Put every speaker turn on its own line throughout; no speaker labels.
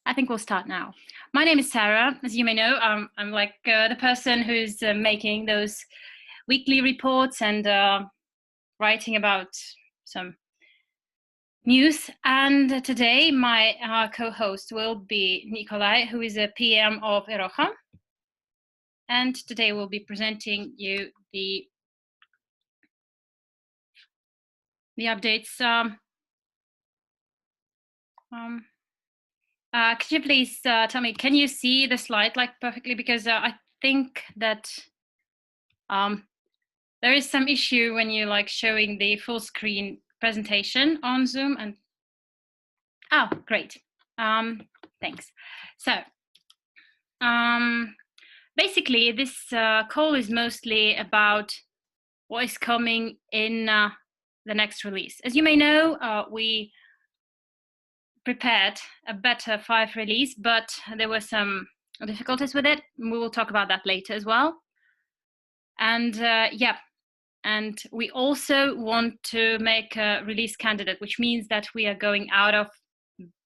I think we'll start now. My name is Sarah. As you may know, I'm like the person who's making those weekly reports and writing about some news. And today my co-host will be Nikolai, who is a PM of Iroha. And today we'll be presenting you the updates. Could you please tell me, can you see the slide like perfectly? Because I think that there is some issue when you like showing the full screen presentation on Zoom. And oh, great. Thanks. So basically this call is mostly about what is coming in the next release. As you may know, we prepared a beta 5 release, but there were some difficulties with it. We will talk about that later as well. And yeah, and we also want to make a release candidate, which means that we are going out of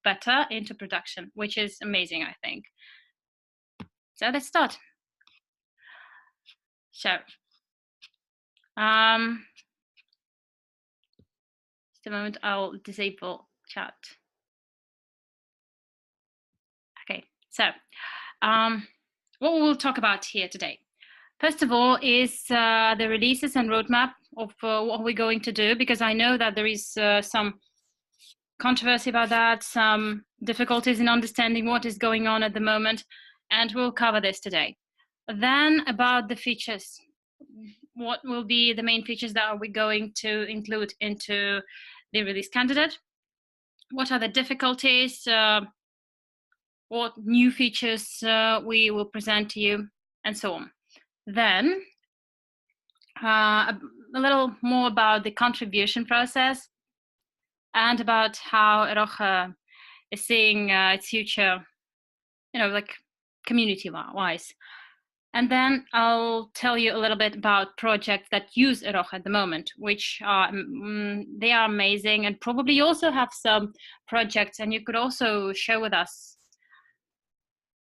beta into production, which is amazing, I think. So let's start. So just a moment, I'll disable chat. Okay, so what we'll talk about here today. First of all is the releases and roadmap of what we're going to do, because I know that there is some controversy about that, some difficulties in understanding what is going on at the moment, and we'll cover this today. Then about the features. What will be the main features that we're going to include into the release candidate? What are the difficulties? What new features we will present to you, and so on. Then a little more about the contribution process and about how Iroha is seeing its future, like community-wise. And then I'll tell you a little bit about projects that use Iroha at the moment, which are they are amazing, and probably you also have some projects and you could also share with us.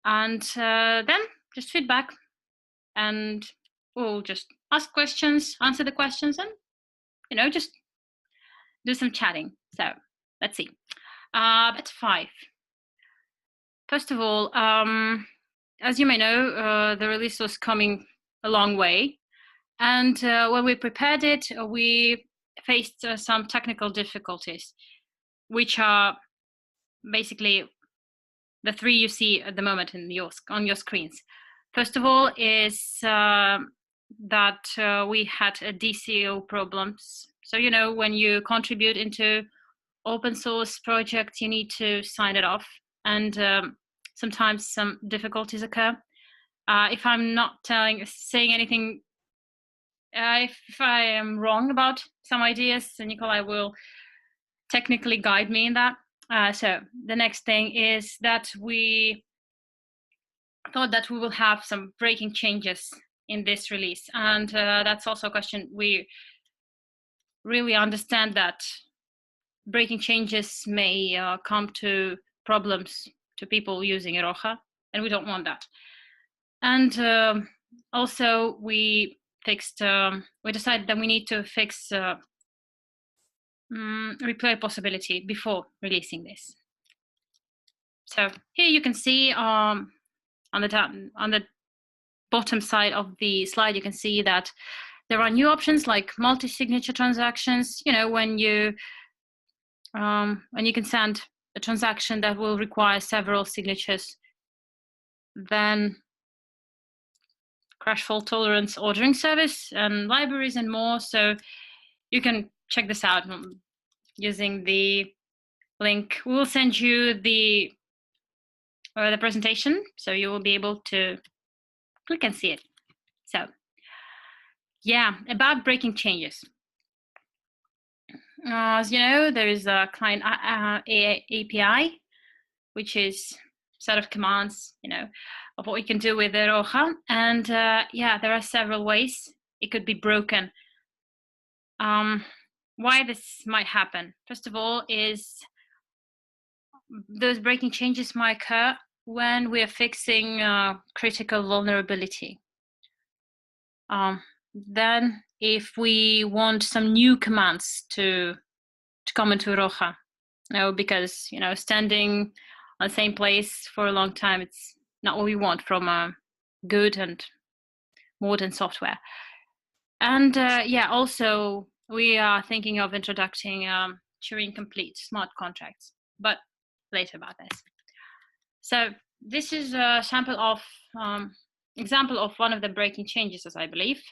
And then just feedback, and we'll just ask questions, answer the questions, and just do some chatting. So let's see. Beta 5. First of all, as you may know, the release was coming a long way. And when we prepared it, we faced some technical difficulties, which are basically the three you see at the moment on your screens. First of all is that we had DCO problems. So, when you contribute into open source projects, you need to sign it off. And sometimes some difficulties occur. If I'm not saying anything, if I am wrong about some ideas, then Nikolai will technically guide me in that. So the next thing is that we thought that we will have some breaking changes in this release. And that's also a question. We really understand that breaking changes may come to problems to people using Iroha, and we don't want that. And also we decided that we need to fix replay possibility before releasing this. So here you can see on the bottom side of the slide, you can see that there are new options like multi-signature transactions. When you can send a transaction that will require several signatures. Then crash fault tolerance ordering service and libraries and more. So you can check this out using the link. We'll send you the presentation, so you will be able to click and see it. So yeah, about breaking changes. As you know, there is a client API, which is a set of commands, of what we can do with Iroha. And yeah, there are several ways it could be broken. Why this might happen? First of all is those breaking changes might occur when we are fixing critical vulnerability. Then if we want some new commands to come into Iroha, because standing on the same place for a long time, it's not what we want from a good and modern software. And yeah, also we are thinking of introducing Turing complete smart contracts, but later about this. So this is a sample of example of one of the breaking changes, as I believe,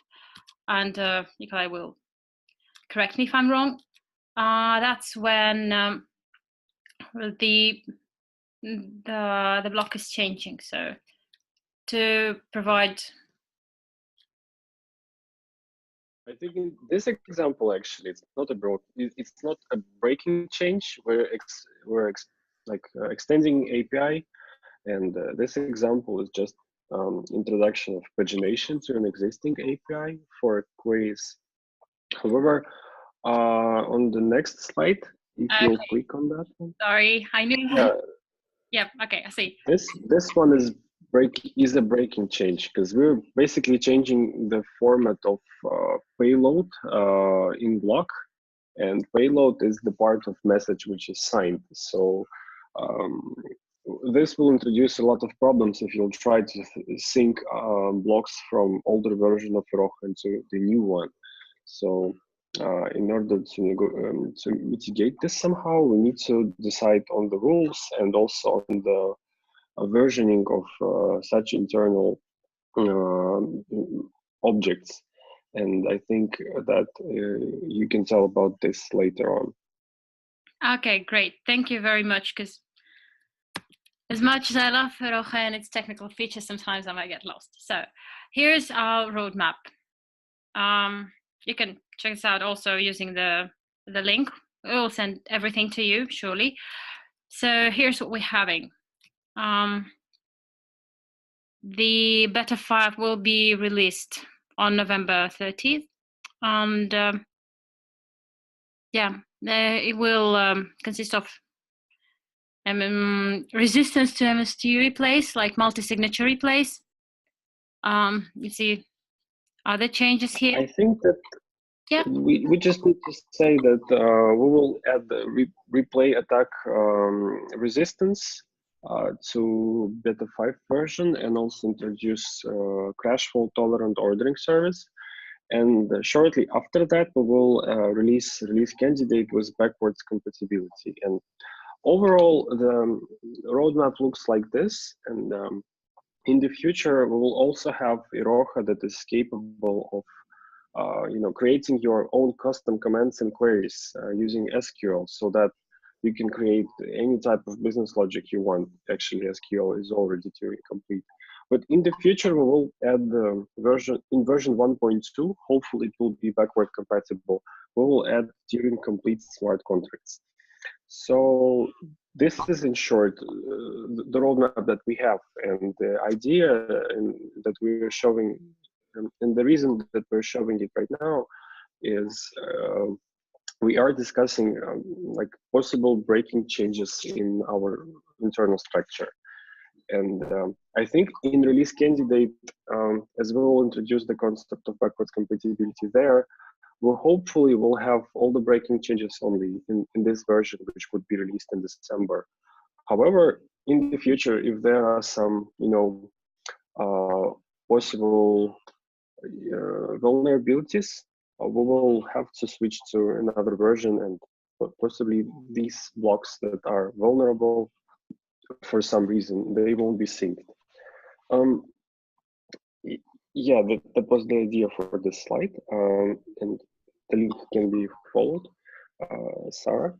and Nikolai will correct me if I'm wrong. That's when the block is changing. So to provide.
I think in this example, actually, it's not a breaking change. We're extending API, and this example is just introduction of pagination to an existing API for queries. However, on the next slide, if you'll click on that one.
Sorry, I knew.
Yeah.
Yeah. Okay, I see.
This one is a breaking change because we're basically changing the format of payload in block, and payload is the part of message which is signed. So this will introduce a lot of problems if you'll try to sync blocks from older version of Iroha into the new one. So in order to mitigate this somehow, we need to decide on the rules and also on the versioning of such internal objects. And I think that you can tell about this later on.
Okay, great. Thank you very much. Because as much as I love Iroha and its technical features, sometimes I might get lost. So here's our roadmap. You can check this out also using the link. We'll send everything to you, surely. So here's what we're having. The beta 5 will be released on November 30th. And yeah, it will consist of resistance to MST replace, like multi-signature replace. You see other changes here.
I think that we just need to say that we will add the replay attack resistance to beta 5 version, and also introduce crash fault tolerant ordering service. And shortly after that, we will release candidate with backwards compatibility. And overall, the roadmap looks like this. And in the future, we will also have Iroha that is capable of creating your own custom commands and queries using SQL, so that you can create any type of business logic you want. Actually, SQL is already Turing complete. But in the future, we will add the version 1.2. Hopefully, it will be backward compatible. We will add Turing complete smart contracts. So this is, in short, the roadmap that we have, and the idea that we are showing, and the reason that we're showing it right now is we are discussing like possible breaking changes in our internal structure. And I think in release candidate, as we will introduce the concept of backwards compatibility there, we'll hopefully will have all the breaking changes only in this version, which would be released in December. However, in the future, if there are some, possible vulnerabilities, we will have to switch to another version, and possibly these blocks that are vulnerable for some reason, they won't be synced. Yeah, that was the idea for this slide, and the link can be followed. Sarah?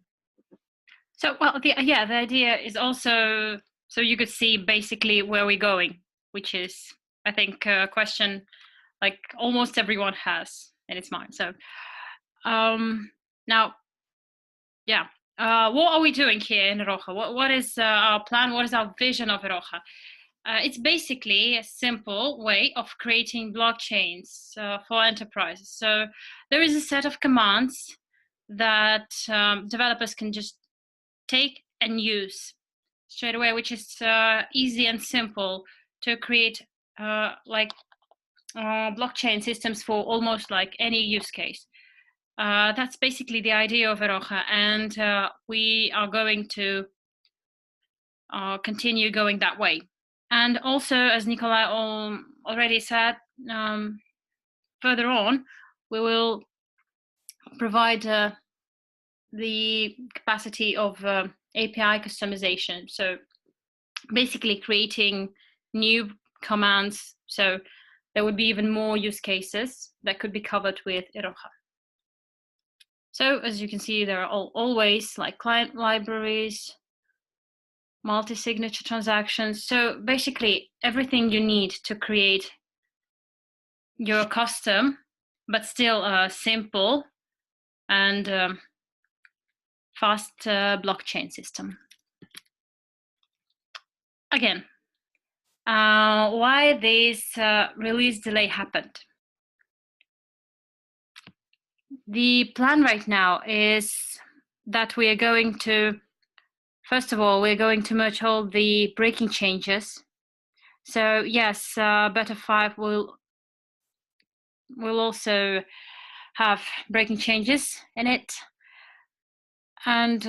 So, well, the idea is also so you could see basically where we're going, which is, I think, a question like almost everyone has in its mind. So now, yeah, what are we doing here in Iroha? What is our plan? What is our vision of Iroha? It's basically a simple way of creating blockchains for enterprises. So there is a set of commands that developers can just take and use straight away, which is easy and simple to create blockchain systems for almost like any use case. That's basically the idea of Iroha, and we are going to continue going that way. And also, as Nikolai already said, further on, we will provide the capacity of API customization. So basically creating new commands. So there would be even more use cases that could be covered with Iroha. So as you can see, there are always like client libraries, multi-signature transactions. So basically everything you need to create your custom, but still simple and fast blockchain system. Again, why this release delay happened? The plan right now is that we are going to, first of all, we're going to merge all the breaking changes. So yes, Beta 5 will also have breaking changes in it. And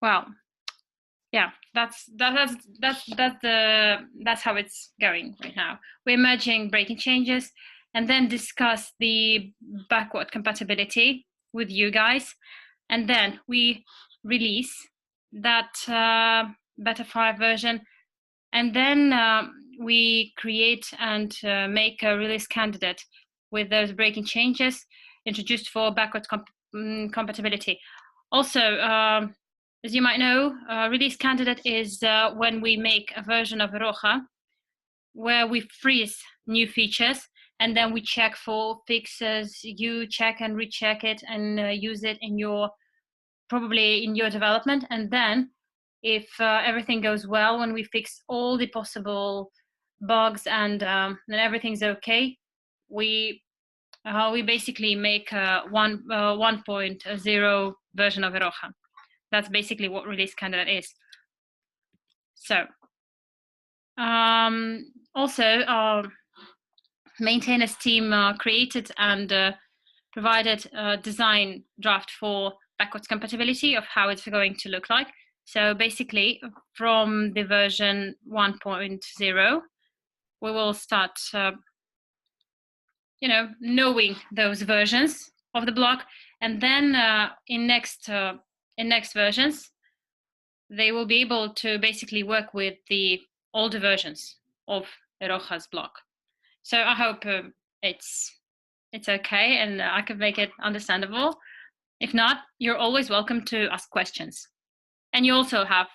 well, yeah, that's how it's going right now. We're merging breaking changes and then discuss the backward compatibility with you guys, and then we release that Beta 5 version, and then we create and make a release candidate with those breaking changes introduced for backward compatibility. Also, as you might know, release candidate is when we make a version of Iroha where we freeze new features and then we check for fixes. You check and recheck it and use it in your, probably in your development. And then if everything goes well, when we fix all the possible bugs and then everything's okay, we basically make a 1.0 version of Iroha. That's basically what release candidate is. So also our maintainers team created and provided a design draft for backwards compatibility of how it's going to look like. So basically from the version 1.0, we will start knowing those versions of the block, and then in next versions, they will be able to basically work with the older versions of Iroha's block. So I hope it's okay and I can make it understandable. If not, you're always welcome to ask questions. And you also have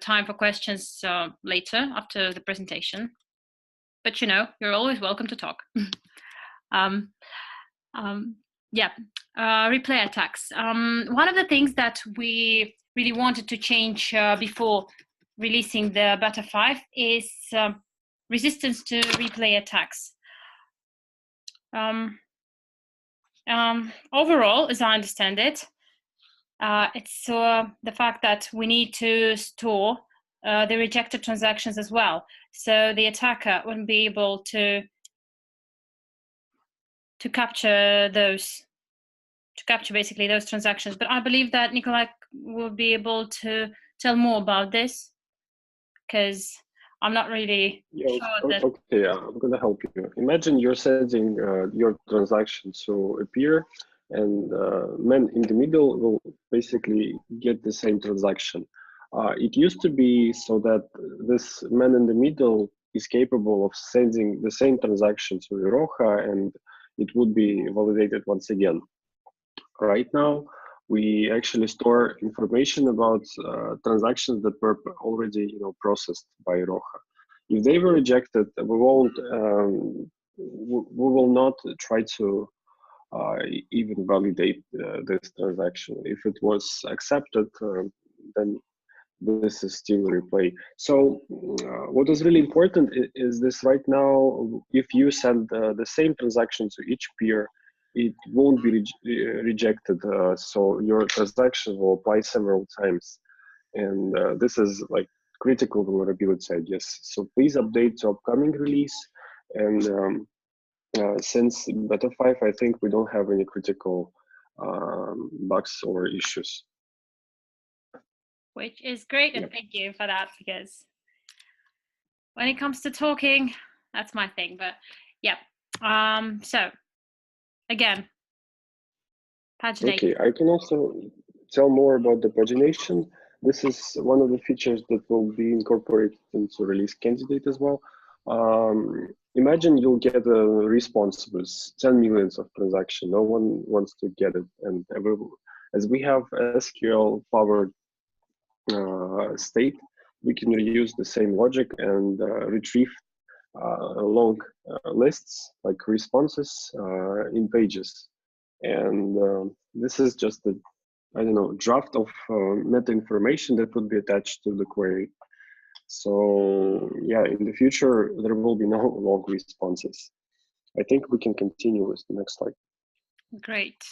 time for questions later after the presentation. But you're always welcome to talk. Replay attacks. One of the things that we really wanted to change before releasing the Beta 5 is resistance to replay attacks. Overall, as I understand it, it's the fact that we need to store the rejected transactions as well. So the attacker wouldn't be able to capture basically those transactions. But I believe that Nikolai will be able to tell more about this, because I'm not really sure that...
Okay, I'm going to help you. Imagine you're sending your transaction to a peer, and man in the middle will basically get the same transaction. It used to be so that this man in the middle is capable of sending the same transaction to Iroha, and it would be validated once again. Right now, we actually store information about transactions that were already processed by Iroha. If they were rejected, we will not try to even validate this transaction. If it was accepted, then this is still replay. So what is really important is this right now, if you send the same transaction to each peer, it won't be rejected. So your transaction will apply several times. And this is like critical vulnerability, I guess. So please update to upcoming release. And since beta 5, I think we don't have any critical bugs or issues.
Which is great, and thank you for that, because when it comes to talking, that's my thing. But yeah, so again, pagination.
Okay, I can also tell more about the pagination. This is one of the features that will be incorporated into release candidate as well. Imagine you'll get a response with 10 millions of transactions. No one wants to get it, and as we have SQL powered state, we can reuse the same logic and retrieve long lists like responses in pages. And this is just a, I don't know, draft of meta information that would be attached to the query. So yeah, in the future, there will be no long responses. I think we can continue with the next slide.
Great.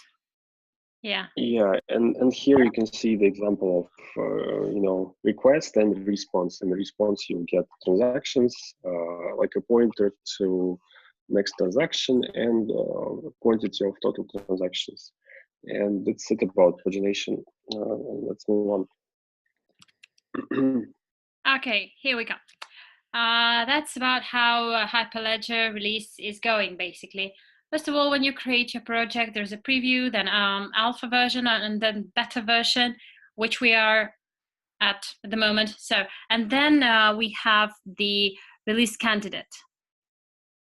Yeah.
Yeah, and here you can see the example of request and response. In the response, you'll get transactions, like a pointer to next transaction and quantity of total transactions. And that's it about pagination. Let's move on.
Okay, here we go. That's about how Hyperledger release is going, basically. First of all, when you create your project, there's a preview, then alpha version, and then beta version, which we are at the moment. So, and then we have the release candidate.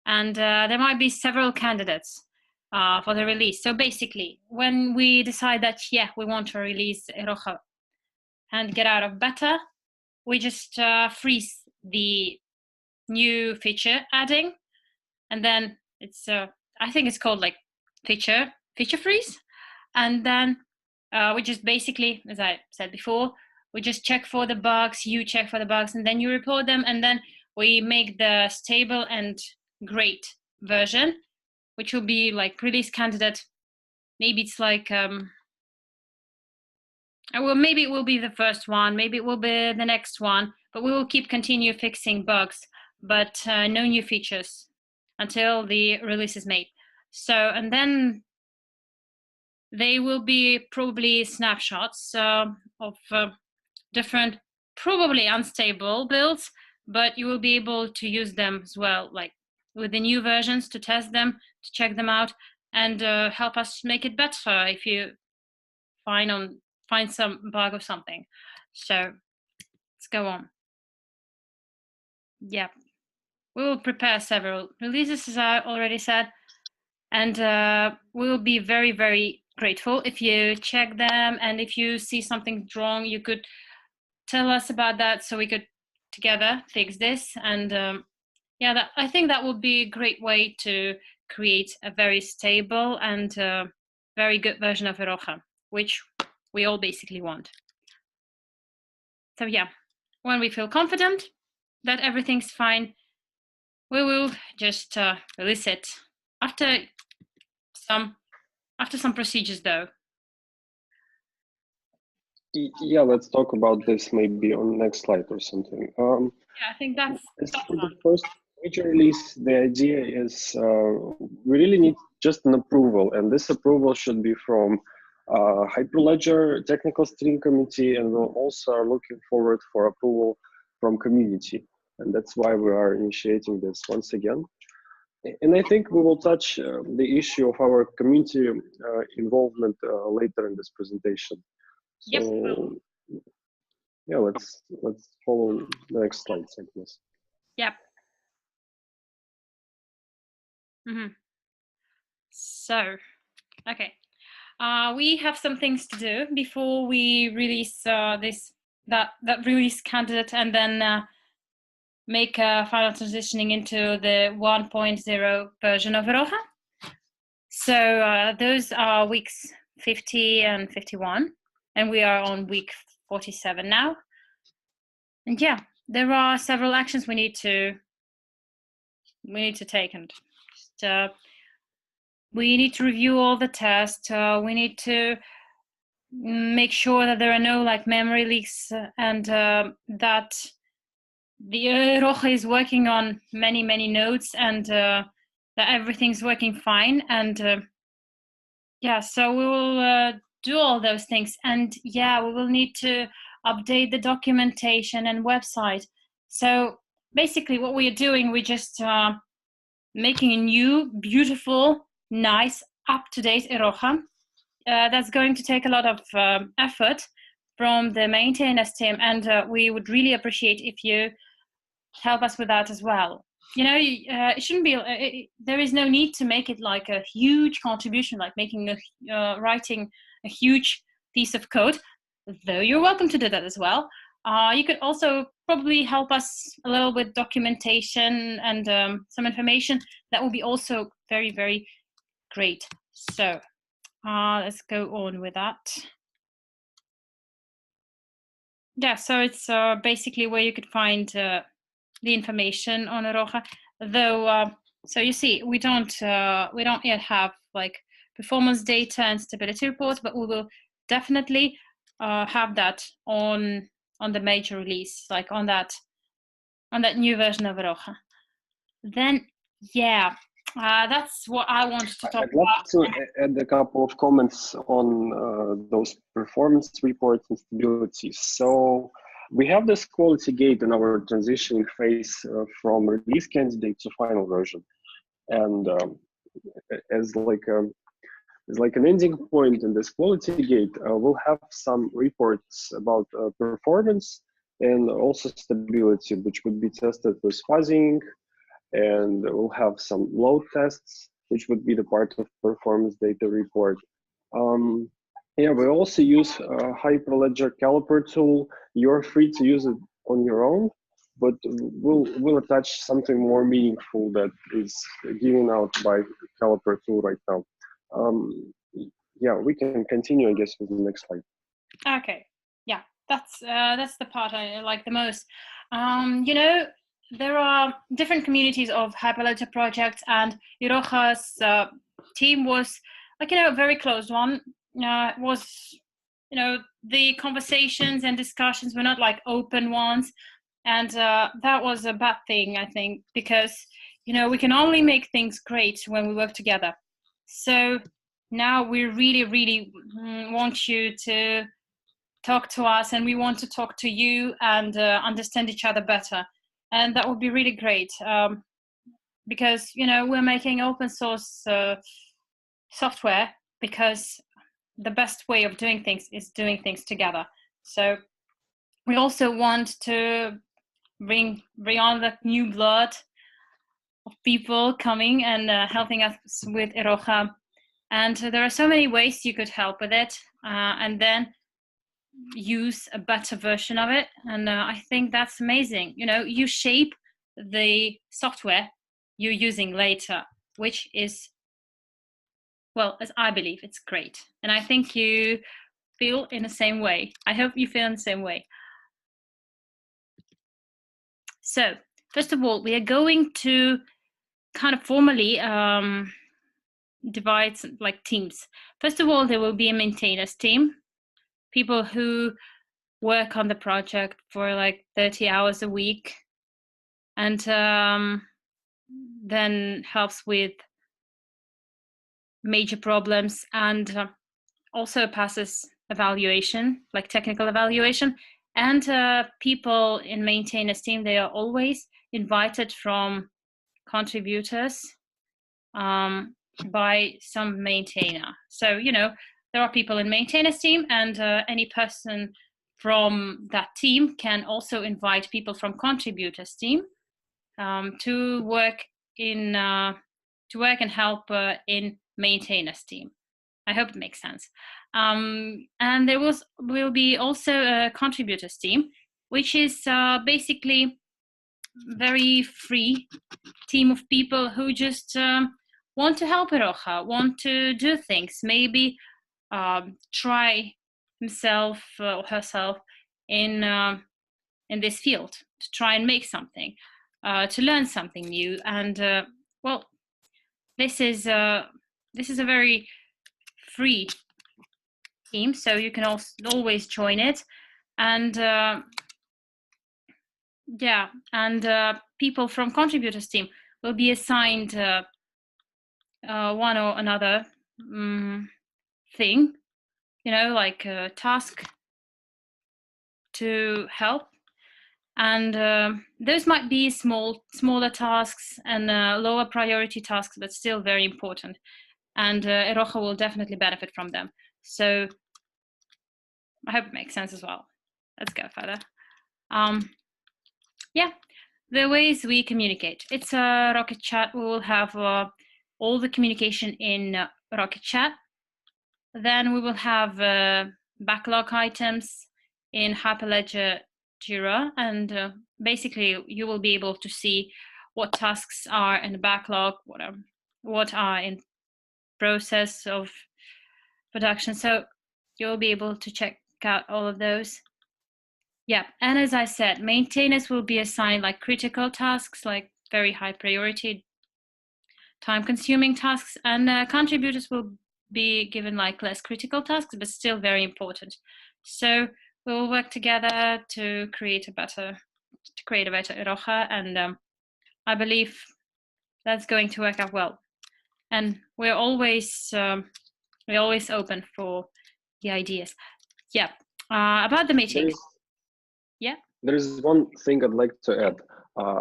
And there might be several candidates for the release. So basically, when we decide that, yeah, we want to release Iroha and get out of beta, we just freeze the new feature adding, and then it's I think it's called like feature freeze, and then we just basically, as I said before, we just check for the bugs, you check for the bugs, and then you report them, and then we make the stable and great version, which will be like release candidate. Maybe it's like well, maybe it will be the first one, maybe it will be the next one, but we will continue fixing bugs, but no new features until the release is made. So, and then they will be probably snapshots of different, probably unstable builds, but you will be able to use them as well, like with the new versions, to test them, to check them out, and help us make it better if you find some bug or something. So let's go on. Yeah, we will prepare several releases, as I already said, and we will be very, very grateful if you check them, and if you see something wrong, you could tell us about that so we could together fix this. And yeah, I think that would be a great way to create a very stable and very good version of Iroha, which we all basically want. So yeah, when we feel confident that everything's fine, we will just release it after some procedures, though.
Yeah, let's talk about this maybe on next slide or something.
Yeah, I think that's
for the first major release. The idea is we really need just an approval, and this approval should be from Hyperledger Technical Steering Committee, and we'll also are looking forward for approval from community, and that's why we are initiating this once again. And I think we will touch the issue of our community involvement later in this presentation. So,
yep.
Yeah, let's follow the next slide, I guess.
Yep. Mm-hmm. So, okay, we have some things to do before we release that release candidate, and then make a final transitioning into the 1.0 version of Iroha. So those are weeks 50 and 51, and we are on week 47 now. And yeah, there are several actions we need to take, and just, we need to review all the tests. We need to make sure that there are no like memory leaks and that the Iroha is working on many nodes and that everything's working fine. And yeah, so we will do all those things. And yeah, we will need to update the documentation and website. So basically what we are doing, we're just making a new, beautiful, nice, up-to-date Iroha. That's going to take a lot of effort from the maintainers team, and we would really appreciate if you help us with that as well. You know, it shouldn't be, there is no need to make it like a huge contribution, like making writing a huge piece of code, though you're welcome to do that as well. You could also probably help us a little with documentation and some information. That would be also very, very great. So let's go on with that. Yeah, so it's basically where you could find the information on Iroha. Though, so you see, we don't yet have like performance data and stability reports, but we will definitely have that on the major release, like on that new version of Iroha. Then, yeah, that's what I wanted to talk
I'd love to add a couple of comments on those performance reports and stability. So we have this quality gate in our transitioning phase from release candidate to final version, and as like an ending point in this quality gate, we'll have some reports about performance and also stability, which would be tested with fuzzing, and we'll have some load tests, which would be the part of performance data report. Yeah, we also use Hyperledger Caliper tool. You're free to use it on your own, but we'll attach something more meaningful that is given out by Caliper tool right now. Yeah, we can continue, I guess, with the next slide.
Okay, yeah, that's the part I like the most. You know, there are different communities of Hyperledger projects, and Iroha's team was like, you know, a very close one. Was, you know, the conversations and discussions were not like open ones, and that was a bad thing, I think, because, you know, we can only make things great when we work together. So now we really want you to talk to us, and we want to talk to you and understand each other better, and that would be really great, because, you know, we're making open source software because the best way of doing things is doing things together. So we also want to bring on that new blood of people coming and helping us with Iroha, and there are so many ways you could help with it, and then use a better version of it. And I think that's amazing. You know, you shape the software you're using later, which is, well, as I believe, it's great. And I think you feel in the same way. I hope you feel in the same way. So first of all, we are going to kind of formally divide like teams. First of all, there will be a maintainers team, people who work on the project for like 30 hours a week, and then helps with major problems, and also passes evaluation, like technical evaluation. And people in maintainers team, they are always invited from contributors by some maintainer. So, you know, there are people in maintainers team, and any person from that team can also invite people from contributors team to work and help in maintainers team. I hope it makes sense. And there will be also a contributors team, which is basically very free team of people who just want to help Iroha, want to do things, maybe try himself or herself in this field, to try and make something, to learn something new. And well, this is a very free team, so you can also always join it. And yeah, and people from contributors team will be assigned one or another thing, you know, like a task to help. And those might be smaller tasks and lower priority tasks, but still very important. And Iroha will definitely benefit from them. So I hope it makes sense as well. Let's go further. Yeah, the ways we communicate. It's a Rocket Chat. We will have all the communication in Rocket Chat. Then we will have backlog items in Hyperledger Iroha, and basically you will be able to see what tasks are in the backlog, what are in process of production. So you'll be able to check out all of those. Yeah, and as I said, maintainers will be assigned like critical tasks, like very high priority, time-consuming tasks, and contributors will be given like less critical tasks, but still very important. So we will work together to create a better Iroha, and I believe that's going to work out well. And we're always open for the ideas. Yeah, about the meetings.
There is one thing I'd like to add.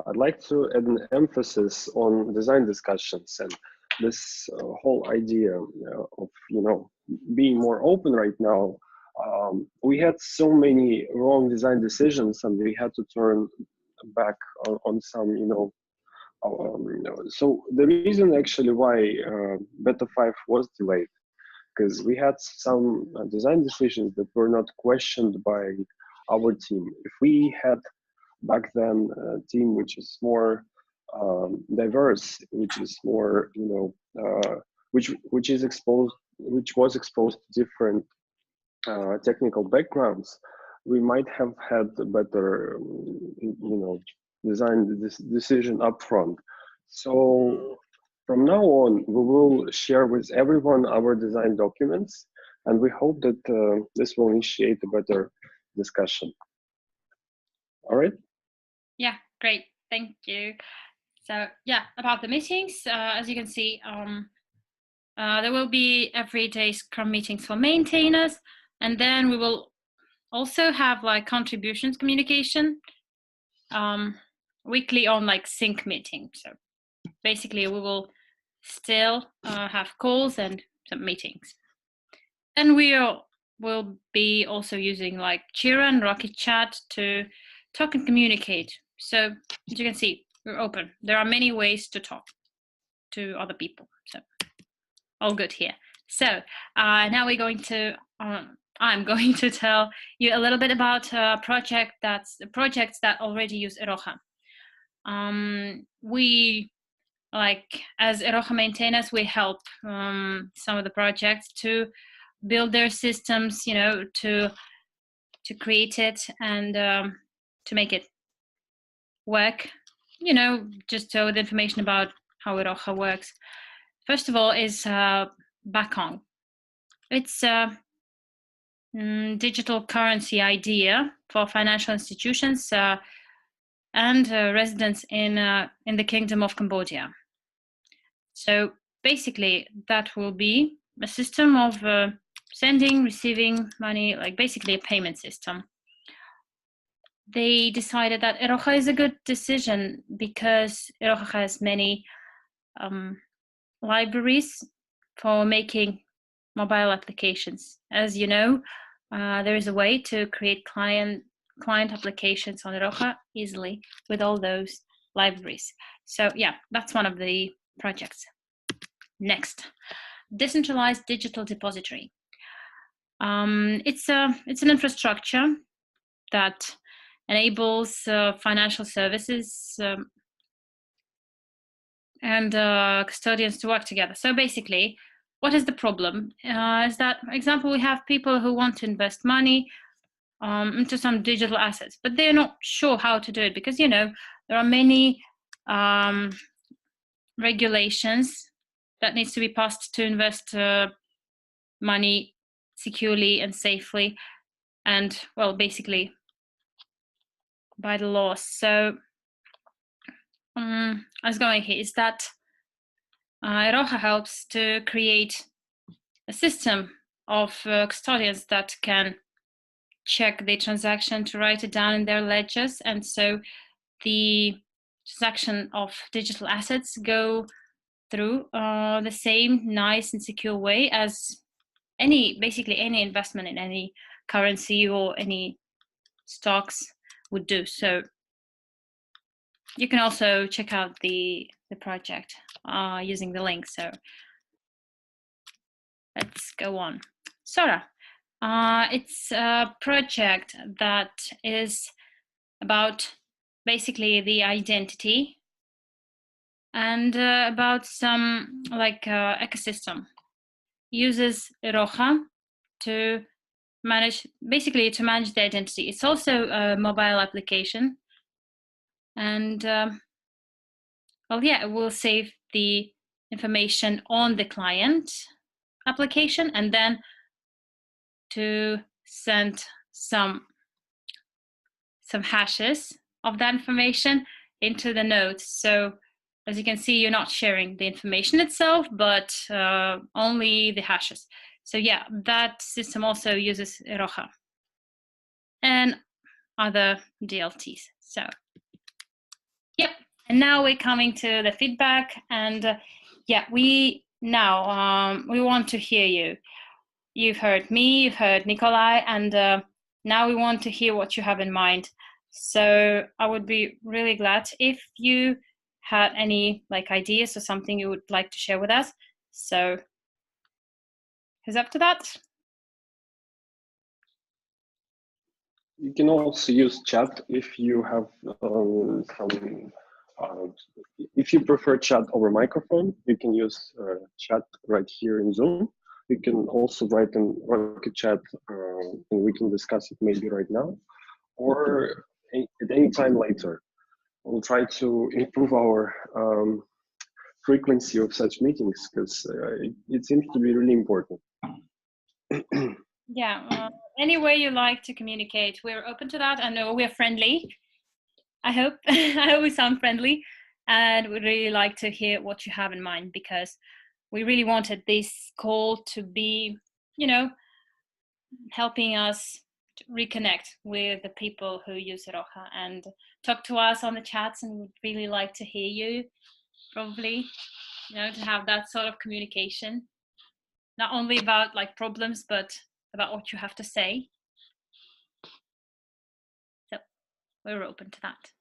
I'd like to add an emphasis on design discussions and this whole idea of being more open right now. We had so many wrong design decisions, and we had to turn back on some, so the reason actually why Beta 5 was delayed, because we had some design decisions that were not questioned by our team. If we had back then a team which is more diverse, which is more, which was exposed to different technical backgrounds, we might have had a better, design decision upfront. So from now on, we will share with everyone our design documents, and we hope that this will initiate a better discussion. All right?
Yeah, great. Thank you. So yeah, about the meetings, as you can see, there will be everyday Scrum meetings for maintainers, and then we will also have like contributions communication weekly on like sync meetings. So basically we will still have calls and some meetings. And will be also using like Jira and Rocket Chat to talk and communicate. So as you can see, we're open. There are many ways to talk to other people. So all good here. So now we're going to I'm going to tell you a little bit about projects that already use Iroha. We, like as Iroha maintainers, we help some of the projects to build their systems, to create it and to make it work, just so the information about how Iroha works. First of all is Bakong. It's a digital currency idea for financial institutions and residents in the Kingdom of Cambodia. So basically, that will be a system of sending, receiving money, like basically a payment system. They decided that Iroha is a good decision because Iroha has many libraries for making mobile applications. As you know, there is a way to create client applications on Iroha easily with all those libraries. So yeah, that's one of the projects. Next, decentralized digital depository. It's an infrastructure that enables financial services and custodians to work together. So basically, what is the problem? Is that, for example, we have people who want to invest money into some digital assets, but they're not sure how to do it because, there are many regulations that needs to be passed to invest money securely and safely, and well, basically by the laws. So I was going here is that Iroha helps to create a system of custodians that can check the transaction, to write it down in their ledgers, and so the transaction of digital assets go through the same nice and secure way as basically any investment in any currency or any stocks would do. So you can also check out the project using the link. So let's go on. Sora. It's a project that is about basically the identity and about some like ecosystem. Uses Iroha to manage the identity. It's also a mobile application, and well, yeah, it will save the information on the client application and then to send some hashes of that information into the nodes. So as you can see, you're not sharing the information itself, but only the hashes. So yeah, that system also uses Iroha and other DLTs. So yep, and now we're coming to the feedback, and yeah, we want to hear you. You've heard me, you've heard Nikolai, and now we want to hear what you have in mind. So I would be really glad if you had any like ideas or something you would like to share with us. So who's up to that?
You can also use chat if you have if you prefer chat over microphone, you can use chat right here in Zoom. You can also write in Rocket Chat, and we can discuss it maybe right now, or at any time later. We'll try to improve our frequency of such meetings because it seems to be really important.
Yeah, any way you like to communicate, we're open to that. I know we're friendly. I hope I hope we sound friendly, and we'd really like to hear what you have in mind, because we really wanted this call to be, helping us to reconnect with the people who use Iroha and talk to us on the chats, and we'd really like to hear you, probably, to have that sort of communication, not only about like problems, but about what you have to say. So we're open to that.